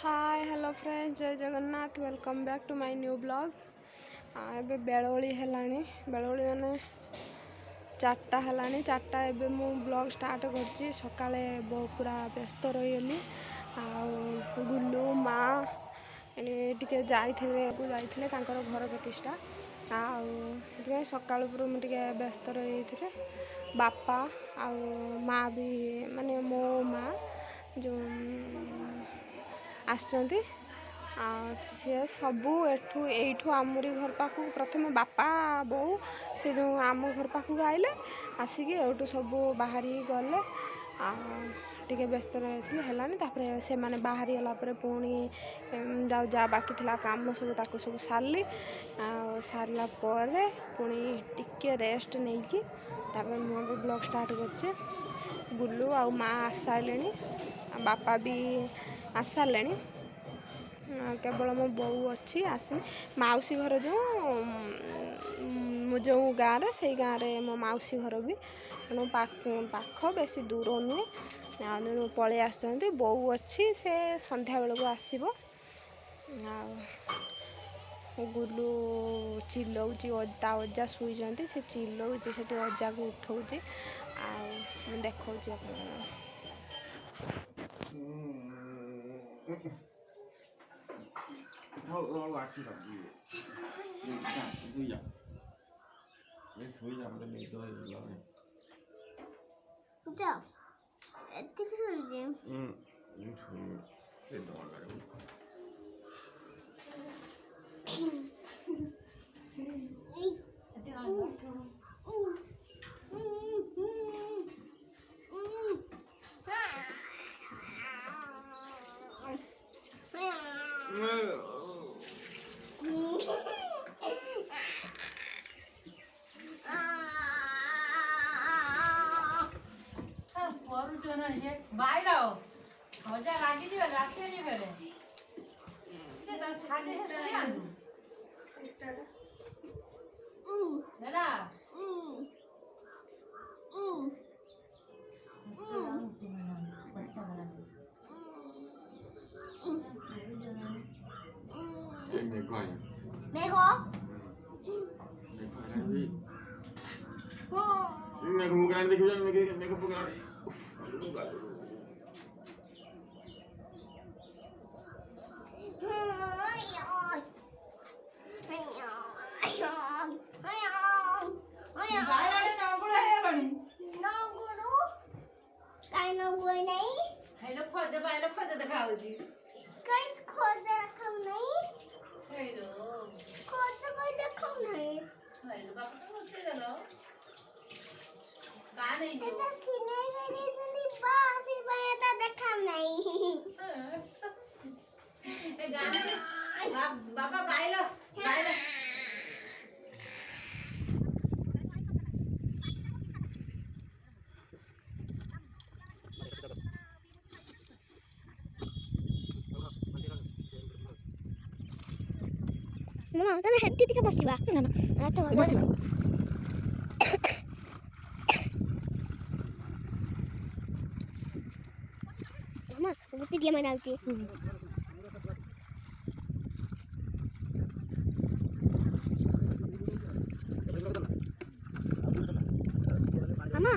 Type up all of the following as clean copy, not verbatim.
हाय hello friends जय Jagannath welcome back to my new blog. एबे बेलोली हेलानी बेलोली माने 4टा हेलानी 4टा एबे मु ब्लॉग स्टार्ट करछि। सकाळे पूरा व्यस्त रहिगली गुल्लू माँ टिके जाइथिले तांकर घर प्रतिष्ठा आउ सकाळु पुरो मु टिके व्यस्त रहिथिले। बापा आउ माँ भी माने मो माँ जो आसचंती सी सबू एठू आमरी घर पाखु प्रथमे बापा बोऊ से जो आम घर पाखु आइले आसिकी एठू सबू बाहरी गले टिके व्यस्त रही हेलानी तापरे से माने बाहरी गला परे पुणी जाऊ जा बाकी थिला काम सब ताको सब सारली सारला परे पुणी टिके रेस्ट नेकी तापर मु ब्लॉग स्टार्ट करछे। गुल्लू आ माँ आसारे बापा भी आसारे केवल मो बोऊ अच्छी आसनी मौसी घर जो गाँव से गाँव मो मौसी घर भी पाख बेसी दूर नुहे पलि आसती बोऊ अच्छी से संध्या बेलू आसब। गुल्लू चिल्लाऊँगी ता अजा शुईचंती से चिल्लाऊँगी से अजा को उठाऊँगी देखा बाबा buy low Mama, tana hetti tika basiba. Na ta basiba. Mama, gutti dia mana uci. Mama.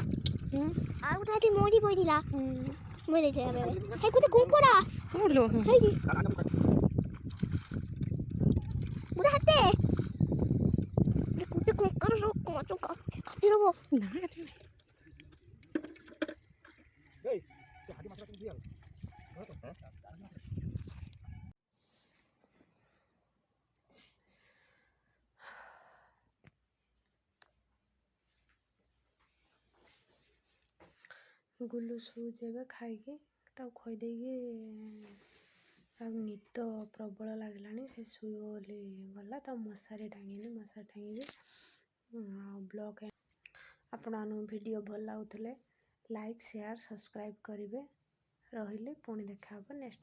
Aku tadi mau di bodi lah. Mau di mana? Hei, kuda kumpora. Mulu. Hei. Udah hati. Kuda kumpora so macam kati lobo. Nah, Hei, hadi masuk ke dia. गुल्लू शुजे खाई खुईदे निद प्रबल लगलानी से शुब बोली गला तो मशारी टांगी blog आपण video भल लगुले like share subscribe करेंगे रही पुणी देखा नेक्स्ट।